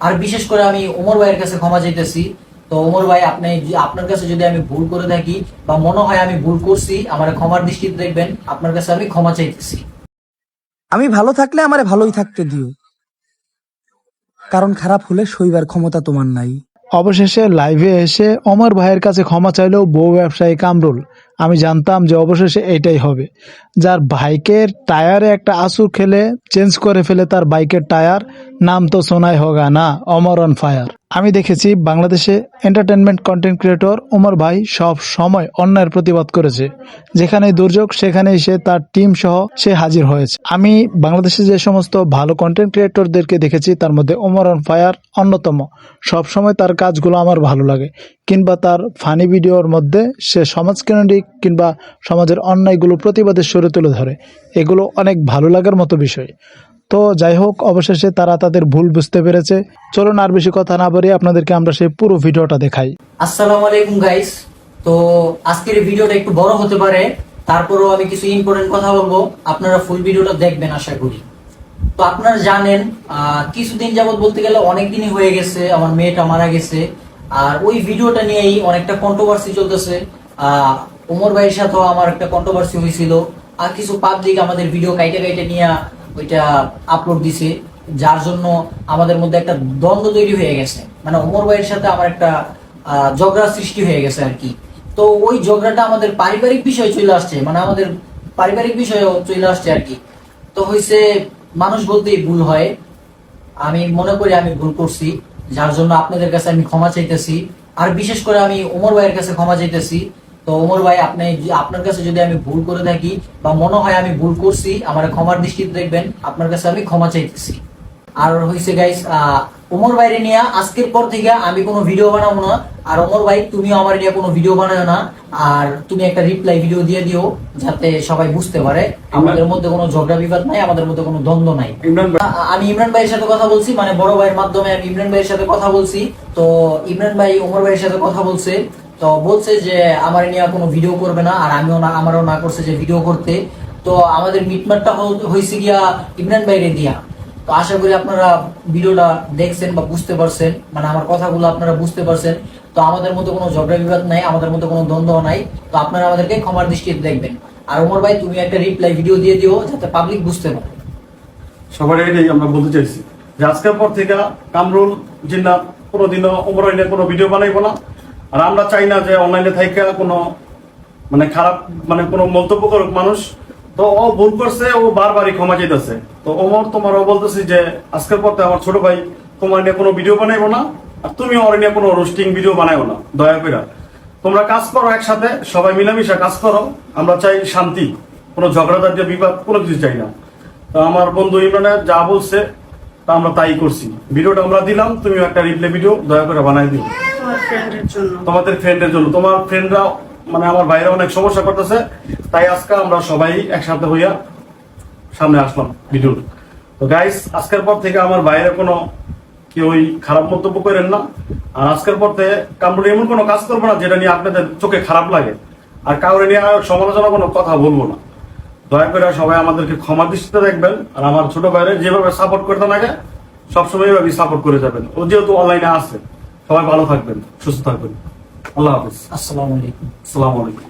আর বিশেষ করে আমি ওমর ভাইয়ের কাছে ক্ষমা চাইতেছি। তো ওমর ভাই, আপনার কাছে যদি আমি ভুল করে থাকি বা মনে হয় আমি ভুল করছি, আমার ক্ষমার দৃষ্টিতে দেখবেন। আপনার কাছে আমি ক্ষমা চাইতেছি। আমি ভালো থাকলে আমারে ভালোই থাকতে দিও, কারণ খারাপ হলে সইবার ক্ষমতা তোমার নাই। অবশেষে লাইভে এসে ওমর ভাইয়ের কাছে ক্ষমা চাইলেও বউ ব্যবসায়ী কামরুল। আমি জানতাম যে অবশেষে এইটাই হবে। যার বাইকের টায়ারে একটা আঁচড় খেলে চেঞ্জ করে ফেলে তার বাইকের টায়ার, নাম তো সোনাই হোগা না, অমর অন ফায়ার। আমি দেখেছি বাংলাদেশে এন্টারটেনমেন্ট কন্টেন্ট ক্রিয়েটর ওমর ভাই সব সময় অন্যায়ের প্রতিবাদ করেছে। যেখানেই দুর্যোগ সেখানেই সে তার টিম সহ সে হাজির হয়েছে। আমি বাংলাদেশে যে সমস্ত ভালো কন্টেন্ট ক্রিয়েটরদেরকে দেখেছি তার মধ্যে ওমর অন ফায়ার অন্যতম। সব সময় তার কাজগুলো আমার ভালো লাগে, কিংবা তার ফানি ভিডিওর মধ্যে সে সমাজকেন্দ্রিক কিংবা সমাজের অন্যায়গুলো প্রতিবাদের সুরে তুলে ধরে। এগুলো অনেক ভালো লাগার মতো বিষয়। তো যাই হোক, অবশেষে তারা তাদের ভুল বুঝতে পেরেছে। চলুন আর বেশি কথা না বাড়িয়ে আপনাদেরকে আমরা সেই পুরো ভিডিওটা দেখাই। আসসালামু আলাইকুম গাইস। তো আজকের ভিডিওটা একটু বড় হতে পারে, তারপরেও আমি কিছু ইম্পর্টেন্ট কথা বলবো। আপনারা ফুল ভিডিওটা দেখবেন আশা করি। তো আপনারা জানেন, কিছুদিন যাবত বলতে গেলে অনেকদিনই হয়ে গেছে আমার মেয়েটা মারা গেছে। আর ওই ভিডিওটা নিয়েই অনেকটা কন্ট্রোভার্সি চলতেছে। ওমর ভাইয়ের সাথেও আমার একটা কন্ট্রোভার্সি হয়েছিল। আর কিছু পাবলিক আমাদের ভিডিও কাইটে কাইটে নিয়ে ওইটা আপলোড দিছে, যার জন্য আমাদের মধ্যে একটা দ্বন্দ্ব তৈরি হয়ে গেছে। মানে ওমর ভাইয়ের সাথে আমার একটা ঝগড়া সৃষ্টি হয়ে গেছে আর কি। তো ওই ঝগড়াটা আমাদের পারিবারিক বিষয় চলে আসছে, মানে আমাদের পারিবারিক বিষয়ও চলে আসছে আর কি। তো হয়েছে, মানুষ বলতেই ভুল হয়। আমি মনে করি আমি ভুল করছি, যার জন্য আপনাদের কাছে আমি ক্ষমা চাইতেছি। আর বিশেষ করে আমি ওমর ভাইয়ের কাছে ক্ষমা চাইতেছি। তো ওমর ভাই, আপনার কাছে যদি আমি ভুল করে থাকি বা মনে হয় আমি ভুল করছি, আমার ক্ষমার দৃষ্টিতে দেখবেন। আপনার কাছে আমি ক্ষমা চাইতেছি। আর হয়েছে গাইস, ওমর ভাইরে নিয়ে আজকের পর থেকে আমি কোনো ভিডিও বানাবো না। আর ওমর ভাই, তুমিও আমার নিয়ে কোনো ভিডিও বানাও না। আর তুমি একটা রিপ্লাই ভিডিও দিয়ে দিও, যাতে সবাই বুঝতে পারে আমাদের মধ্যে কোনো ঝগড়া বিবাদ নাই, আমাদের মধ্যে কোনো দ্বন্দ্ব নাই। আমি ইমরান ভাইয়ের সাথে কথা বলছি, মানে বড় ভাইয়ের মাধ্যমে আমি ইমরান ভাইয়ের সাথে কথা বলছি। তো ইমরান ভাই ওমর ভাইয়ের সাথে কথা বলছে, তো বলছে যে আমার নিয়ে কোনো ভিডিও করবে না। আর আমিও না, আমারও না করছে যে ভিডিও করতে। তো আমাদের মিটমাটটা হয়েছে গিয়া ইমরান ভাইরে দিয়া। তো আশা করি আপনারা ভিডিওটা দেখছেন বা বুঝতে পারছেন, মানে আমার কথাগুলো আপনারা বুঝতে পারছেন। তো আমাদের মধ্যে কোনো ঝগড়া বিবাদ নাই, আমাদের মধ্যে কোনো দ্বন্দ্ব নাই। তো আপনারা আমাদেরকে ক্ষমার দৃষ্টিতে দেখবেন। আর ওমর ভাই, তুমি একটা রিপ্লাই ভিডিও দিয়ে দিও, যাতে পাবলিক বুঝতে পারে। সবার এটাই আমরা বলতে চাইছি যে আজকের পর থেকে কামরুল জিন্নাত কোনোদিনও ওমর নিয়ে কোনো ভিডিও বানাইবো না। আর আমরা চাই না যে অনলাইনে থাইকা কোনো মানে খারাপ মানে কোনো মন্তব্য করুক মানুষ। তো ও ভুল করছে, ও বারবারই ক্ষমা চাইতেছে। তো ওমর তোমারও বলতেছি যে আজকের পর থেকে আমার ছোট ভাই তোমার নিয়ে কোনো ভিডিও বানাইবো না, আর তুমি ওর নিয়ে কোনো রোস্টিং ভিডিও বানাইবো না। দয়া করে তোমরা কাজ করো একসাথে, সবাই মিলামিশা কাজ করো। আমরা চাই শান্তি, কোনো ঝগড়াঝাটি বিবাদ কোনো কিছু চাই না। তো আমার বন্ধু ইমরানের যা বলছে তা আমরা তাই করছি। ভিডিওটা আমরা দিলাম, তুমিও একটা রিপ্লাই ভিডিও দয়া করে বানাই দিও তোমাদের ফ্রেন্ডের জন্য। তোমার ফ্রেন্ডরা মানে আমার ভাইরা অনেক সমস্যা করতেছে, তাই আজকে আমরা সবাই একসাথে হইয়া সামনে আসলাম ভিডিও। তো গাইস, আজকের পর থেকে আমার বাইরে কোনো কেউ খারাপ মন্তব্য করেন না। আর আজকের পর থেকে কামরুল এমন কোনো কাজ করবো না যেটা নিয়ে আপনাদের চোখে খারাপ লাগে। আর কাউরে নিয়ে সমালোচনা কোনো কথা বলবো না। দয়া করে সবাই আমাদেরকে ক্ষমা দৃষ্টিতে দেখবেন। আর আমার ছোট ভাইরে যেভাবে সাপোর্ট করতে লাগে সবসময় এইভাবে সাপোর্ট করে যাবেন। ও যেহেতু অনলাইনে আছে, সবাই ভালো থাকবেন, সুস্থ থাকবেন। আল্লাহ হাফিজ। আসসালামু আলাইকুম। আসসালামু আলাইকুম।